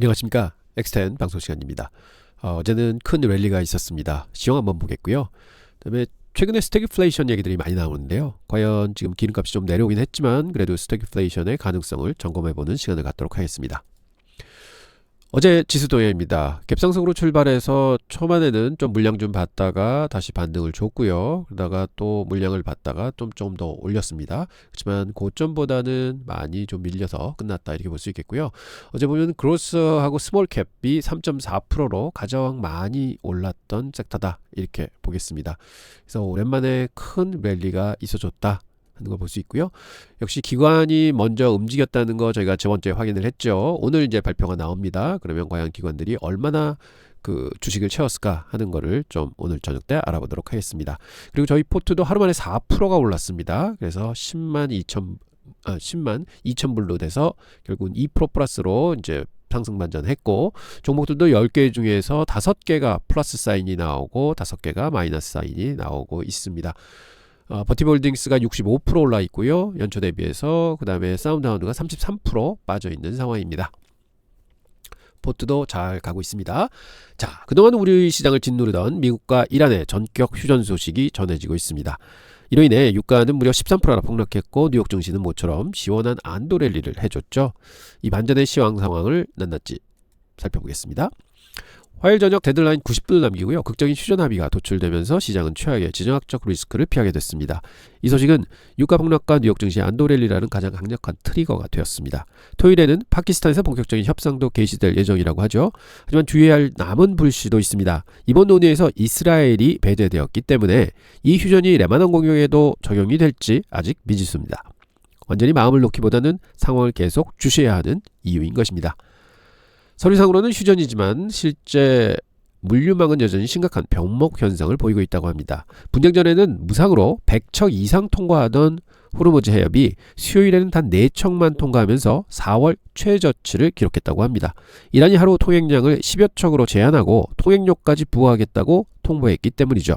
안녕하십니까. 엑스텐 방송 시간입니다. 어제는 큰 랠리가 있었습니다. 시황 한번 보겠고요. 그다음에 최근에 스태그플레이션 얘기들이 많이 나오는데요. 과연 지금 기름값이 좀 내려오긴 했지만 그래도 스태그플레이션의 가능성을 점검해보는 시간을 갖도록 하겠습니다. 어제 지수 동향입니다. 갭상승으로 출발해서 초반에는 좀 물량 좀 받다가 다시 반등을 줬고요. 그러다가 또 물량을 받다가 좀 더 올렸습니다. 그렇지만 고점보다는 많이 좀 밀려서 끝났다 이렇게 볼 수 있겠고요. 어제 보면 그로스하고 스몰캡이 3.4%로 가장 많이 올랐던 섹터다 이렇게 보겠습니다. 그래서 오랜만에 큰 랠리가 있어줬다 하는 걸 볼 수 있고요. 역시 기관이 먼저 움직였다는 거 저희가 저번 주에 확인을 했죠. 오늘 이제 발표가 나옵니다. 그러면 과연 기관들이 얼마나 그 주식을 채웠을까 하는 거를 좀 오늘 저녁 때 알아보도록 하겠습니다. 그리고 저희 포트도 하루 만에 4%가 올랐습니다. 그래서 10만 2천 불로 돼서 결국은 2% 플러스로 이제 상승 반전했고, 종목들도 10개 중에서 5개가 플러스 사인이 나오고 5개가 마이너스 사인이 나오고 있습니다. 버티볼딩스가 65% 올라 있고요. 연초 대비해서 그 다음에 사운드하운드가 33% 빠져 있는 상황입니다. 포트도 잘 가고 있습니다. 자, 그동안 우리 시장을 짓누르던 미국과 이란의 전격 휴전 소식이 전해지고 있습니다. 이로 인해 유가는 무려 13%나 폭락했고 뉴욕 증시는 모처럼 시원한 안도 랠리를 해줬죠. 이 반전의 시황 상황을 낱낱이 살펴보겠습니다. 화요일 저녁 데드라인 90분을 남기고요. 극적인 휴전 합의가 도출되면서 시장은 최악의 지정학적 리스크를 피하게 됐습니다. 이 소식은 유가 폭락과 뉴욕 증시 안도 랠리라는 가장 강력한 트리거가 되었습니다. 토요일에는 파키스탄에서 본격적인 협상도 개시될 예정이라고 하죠. 하지만 주의해야 할 남은 불씨도 있습니다. 이번 논의에서 이스라엘이 배제되었기 때문에 이 휴전이 레바논 공격에도 적용이 될지 아직 미지수입니다. 완전히 마음을 놓기보다는 상황을 계속 주시해야 하는 이유인 것입니다. 서류상으로는 휴전이지만 실제 물류망은 여전히 심각한 병목 현상을 보이고 있다고 합니다. 분쟁 전에는 무상으로 100척 이상 통과하던 호르무즈 해협이 수요일에는 단 4척만 통과하면서 4월 최저치를 기록했다고 합니다. 이란이 하루 통행량을 10여 척으로 제한하고 통행료까지 부과하겠다고 통보했기 때문이죠.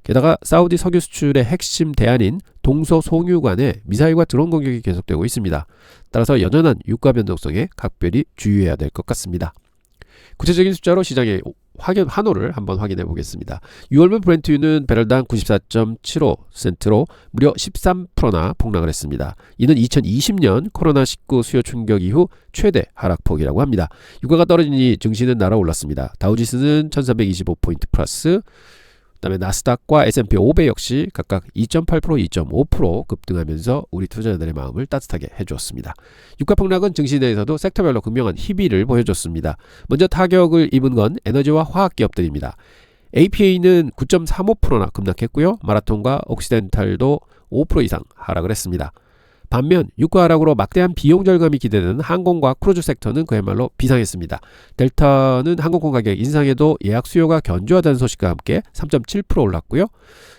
게다가 사우디 석유 수출의 핵심 대안인 동서송유관에 미사일과 드론 공격이 계속되고 있습니다. 따라서 여전한 유가 변동성에 각별히 주의해야 될 것 같습니다. 구체적인 숫자로 시장의 환호를 한번 확인해 보겠습니다. 6월물 브렌트유는 배럴당 94.75센트로 무려 13%나 폭락을 했습니다. 이는 2020년 코로나19 수요 충격 이후 최대 하락폭이라고 합니다. 유가가 떨어지니 증시는 날아올랐습니다. 다우지수는 1325포인트 플러스, 그다음에 나스닥과 S&P 500 역시 각각 2.8%, 2.5% 급등하면서 우리 투자자들의 마음을 따뜻하게 해주었습니다. 유가 폭락은 증시 내에서도 섹터별로 극명한 희비를 보여줬습니다. 먼저 타격을 입은 건 에너지와 화학 기업들입니다. APA는 9.35%나 급락했고요. 마라톤과 옥시덴탈도 5% 이상 하락을 했습니다. 반면 유가 하락으로 막대한 비용 절감이 기대되는 항공과 크루즈 섹터는 그야말로 비상했습니다. 델타는 항공권 가격 인상에도 예약 수요가 견조하다는 소식과 함께 3.7% 올랐고요.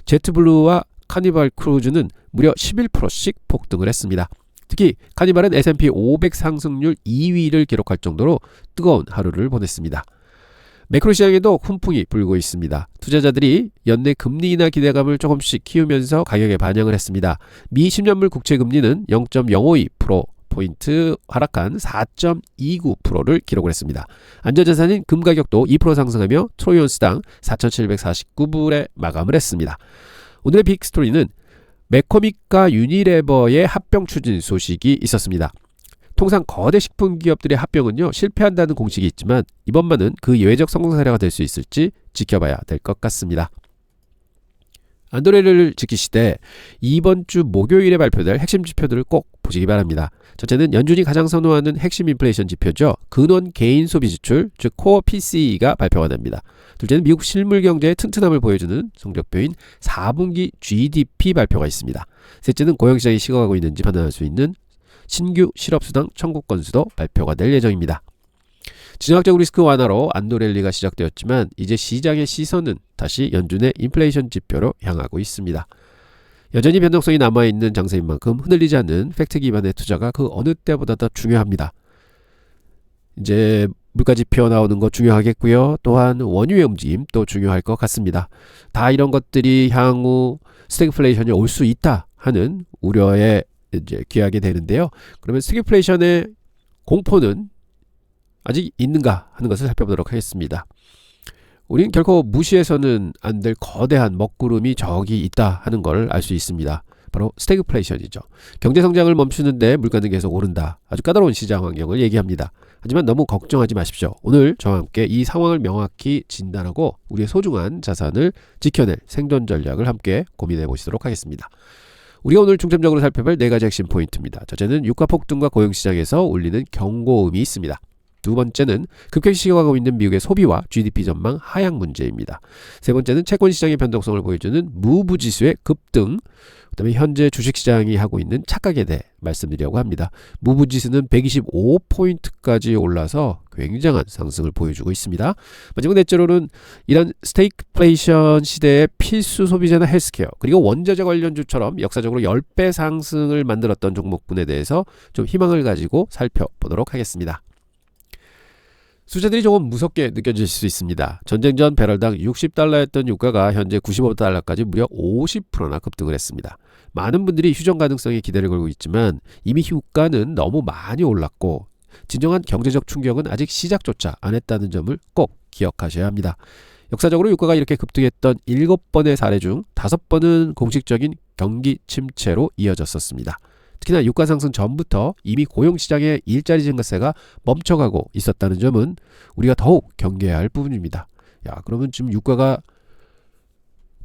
제트블루와 카니발 크루즈는 무려 11%씩 폭등을 했습니다. 특히 카니발은 S&P 500 상승률 2위를 기록할 정도로 뜨거운 하루를 보냈습니다. 매크로 시장에도 훈풍이 불고 있습니다. 투자자들이 연내 금리 인하 기대감을 조금씩 키우면서 가격에 반영을 했습니다. 미 10년물 국채 금리는 0.052%포인트 하락한 4.29%를 기록을 했습니다. 안전자산인 금 가격도 2% 상승하며 트로이온스당 4,749불에 마감을 했습니다. 오늘의 빅스토리는 매코믹과 유니레버의 합병 추진 소식이 있었습니다. 통상 거대 식품 기업들의 합병은요 실패한다는 공식이 있지만 이번만은 그 예외적 성공 사례가 될 수 있을지 지켜봐야 될 것 같습니다. 안도레를 지키시되 이번 주 목요일에 발표될 핵심 지표들을 꼭 보시기 바랍니다. 첫째는 연준이 가장 선호하는 핵심 인플레이션 지표죠. 근원 개인 소비 지출, 즉 코어 PCE가 발표가 됩니다. 둘째는 미국 실물 경제의 튼튼함을 보여주는 성적표인 4분기 GDP 발표가 있습니다. 셋째는 고용시장이 식어가고 있는지 판단할 수 있는 신규 실업수당 청구 건수도 발표가 될 예정입니다. 지정학적 리스크 완화로 안도 랠리가 시작되었지만 이제 시장의 시선은 다시 연준의 인플레이션 지표로 향하고 있습니다. 여전히 변동성이 남아있는 장세인 만큼 흔들리지 않는 팩트 기반의 투자가 그 어느 때보다 더 중요합니다. 이제 물가 지표 나오는 거 중요하겠고요. 또한 원유의 움직임 또 중요할 것 같습니다. 다 이런 것들이 향후 스태그플레이션이 올 수 있다 하는 우려에 이제 귀하게 되는데요. 그러면 스태그플레이션의 공포는 아직 있는가 하는 것을 살펴보도록 하겠습니다. 우리는 결코 무시해서는 안 될 거대한 먹구름이 저기 있다 하는 걸 알 수 있습니다. 바로 스태그플레이션이죠. 경제 성장을 멈추는데 물가는 계속 오른다. 아주 까다로운 시장 환경을 얘기합니다. 하지만 너무 걱정하지 마십시오. 오늘 저와 함께 이 상황을 명확히 진단하고 우리의 소중한 자산을 지켜낼 생존 전략을 함께 고민해 보시도록 하겠습니다. 우리가 오늘 중점적으로 살펴볼 4가지 핵심 포인트입니다. 첫째는 유가 폭등과 고용시장에서 울리는 경고음이 있습니다. 두 번째는 급격히 식어가고 있는 미국의 소비와 GDP 전망 하향 문제입니다. 세 번째는 채권 시장의 변동성을 보여주는 무브 지수의 급등, 그다음에 현재 주식시장이 하고 있는 착각에 대해 말씀드리려고 합니다. 무브 지수는 125포인트까지 올라서 굉장한 상승을 보여주고 있습니다. 마지막 넷째로는 이런 스태그플레이션 시대의 필수 소비재나 헬스케어 그리고 원자재 관련주처럼 역사적으로 10배 상승을 만들었던 종목군에 대해서 좀 희망을 가지고 살펴보도록 하겠습니다. 숫자들이 조금 무섭게 느껴질 수 있습니다. 전쟁 전 배럴당 60달러였던 유가가 현재 95달러까지 무려 50%나 급등을 했습니다. 많은 분들이 휴전 가능성에 기대를 걸고 있지만 이미 유가는 너무 많이 올랐고 진정한 경제적 충격은 아직 시작조차 안 했다는 점을 꼭 기억하셔야 합니다. 역사적으로 유가가 이렇게 급등했던 7번의 사례 중 5번은 공식적인 경기 침체로 이어졌었습니다. 특히나 유가 상승 전부터 이미 고용시장의 일자리 증가세가 멈춰가고 있었다는 점은 우리가 더욱 경계해야 할 부분입니다. 그러면 지금 유가가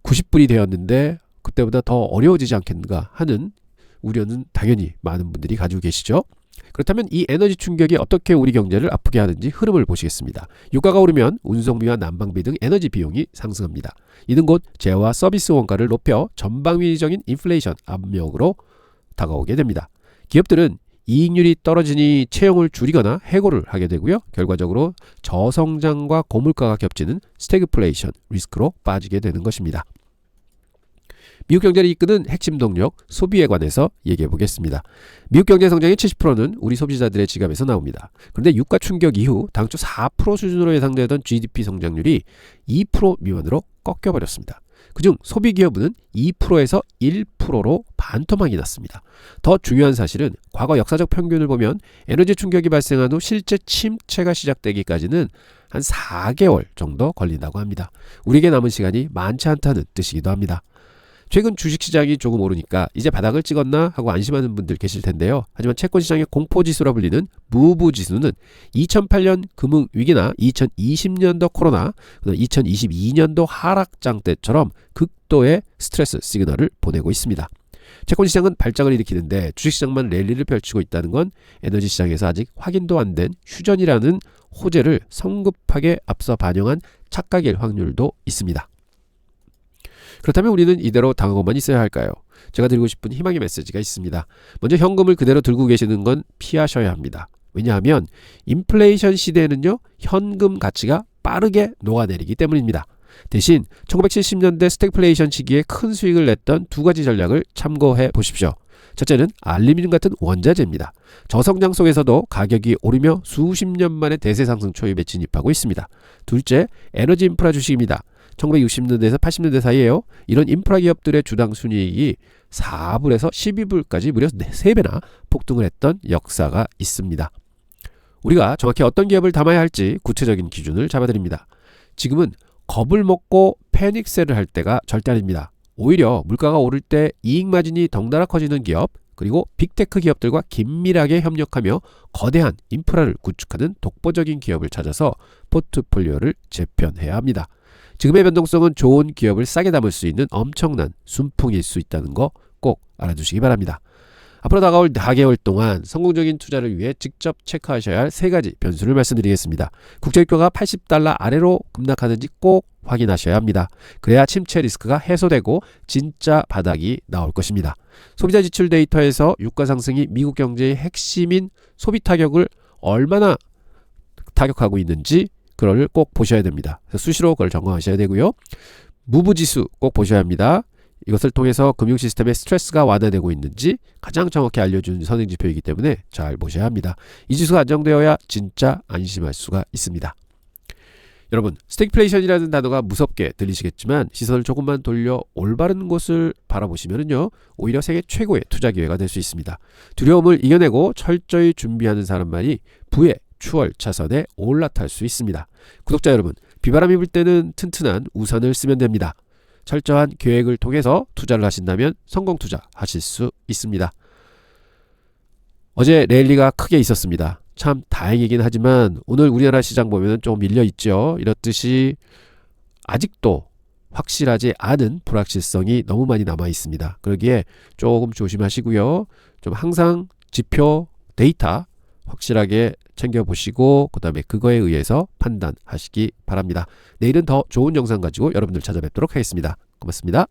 90불이 되었는데 그때보다 더 어려워지지 않겠는가 하는 우려는 당연히 많은 분들이 가지고 계시죠. 그렇다면 이 에너지 충격이 어떻게 우리 경제를 아프게 하는지 흐름을 보시겠습니다. 유가가 오르면 운송비와 난방비 등 에너지 비용이 상승합니다. 이는 곧 재화 서비스 원가를 높여 전방위적인 인플레이션 압력으로 다가오게 됩니다. 기업들은 이익률이 떨어지니 채용을 줄이거나 해고를 하게 되고요. 결과적으로 저성장과 고물가가 겹치는 스태그플레이션 리스크로 빠지게 되는 것입니다. 미국 경제를 이끄는 핵심 동력 소비에 관해서 얘기해 보겠습니다. 미국 경제 성장의 70%는 우리 소비자들의 지갑에서 나옵니다. 그런데 유가 충격 이후 당초 4% 수준으로 예상되던 GDP 성장률이 2% 미만으로 꺾여버렸습니다. 그중 소비기업은 2%에서 1%로 반토막이 났습니다. 더 중요한 사실은 과거 역사적 평균을 보면 에너지 충격이 발생한 후 실제 침체가 시작되기까지는 한 4개월 정도 걸린다고 합니다. 우리에게 남은 시간이 많지 않다는 뜻이기도 합니다. 최근 주식시장이 조금 오르니까 이제 바닥을 찍었나 하고 안심하는 분들 계실 텐데요. 하지만 채권시장의 공포지수라 불리는 무브지수는 2008년 금융위기나 2020년도 코로나, 2022년도 하락장 때처럼 극도의 스트레스 시그널을 보내고 있습니다. 채권시장은 발작을 일으키는데 주식시장만 랠리를 펼치고 있다는 건 에너지시장에서 아직 확인도 안 된 휴전이라는 호재를 성급하게 앞서 반영한 착각일 확률도 있습니다. 그렇다면 우리는 이대로 당하고만 있어야 할까요? 제가 드리고 싶은 희망의 메시지가 있습니다. 먼저 현금을 그대로 들고 계시는 건 피하셔야 합니다. 왜냐하면 인플레이션 시대에는요, 현금 가치가 빠르게 녹아내리기 때문입니다. 대신 1970년대 스태그플레이션 시기에 큰 수익을 냈던 2가지 전략을 참고해 보십시오. 첫째는 알루미늄 같은 원자재입니다. 저성장 속에서도 가격이 오르며 수십 년 만에 대세 상승 초입에 진입하고 있습니다. 둘째, 에너지 인프라 주식입니다. 1960년대에서 80년대 사이에요. 이런 인프라 기업들의 주당 순이익이 4불에서 12불까지 무려 3배나 폭등을 했던 역사가 있습니다. 우리가 정확히 어떤 기업을 담아야 할지 구체적인 기준을 잡아드립니다. 지금은 겁을 먹고 패닉셀을 할 때가 절대 아닙니다. 오히려 물가가 오를 때 이익 마진이 덩달아 커지는 기업, 그리고 빅테크 기업들과 긴밀하게 협력하며 거대한 인프라를 구축하는 독보적인 기업을 찾아서 포트폴리오를 재편해야 합니다. 지금의 변동성은 좋은 기업을 싸게 담을 수 있는 엄청난 순풍일 수 있다는 거 꼭 알아두시기 바랍니다. 앞으로 다가올 4개월 동안 성공적인 투자를 위해 직접 체크하셔야 할 3가지 변수를 말씀드리겠습니다. 국제유가가 80달러 아래로 급락하는지 꼭 확인하셔야 합니다. 그래야 침체 리스크가 해소되고 진짜 바닥이 나올 것입니다. 소비자 지출 데이터에서 유가 상승이 미국 경제의 핵심인 소비 타격을 얼마나 타격하고 있는지 그걸 꼭 보셔야 됩니다. 그래서 수시로 그걸 점검하셔야 되고요. 무브 지수 꼭 보셔야 합니다. 이것을 통해서 금융 시스템의 스트레스가 완화되고 있는지 가장 정확히 알려주는 선행지표이기 때문에 잘 보셔야 합니다. 이 지수가 안정되어야 진짜 안심할 수가 있습니다. 여러분, 스태그플레이션이라는 단어가 무섭게 들리시겠지만 시선을 조금만 돌려 올바른 곳을 바라보시면요, 오히려 세계 최고의 투자 기회가 될 수 있습니다. 두려움을 이겨내고 철저히 준비하는 사람만이 부의 추월 차선에 올라탈 수 있습니다. 구독자 여러분, 비바람이 불 때는 튼튼한 우산을 쓰면 됩니다. 철저한 계획을 통해서 투자를 하신다면 성공 투자 하실 수 있습니다. 어제 랠리가 크게 있었습니다. 참 다행이긴 하지만 오늘 우리나라 시장 보면 좀 밀려 있죠. 이렇듯이 아직도 확실하지 않은 불확실성이 너무 많이 남아 있습니다. 그러기에 조금 조심하시고요. 좀 항상 지표, 데이터 확실하게 챙겨보시고 그 다음에 그거에 의해서 판단하시기 바랍니다. 내일은 더 좋은 영상 가지고 여러분들 찾아뵙도록 하겠습니다. 고맙습니다.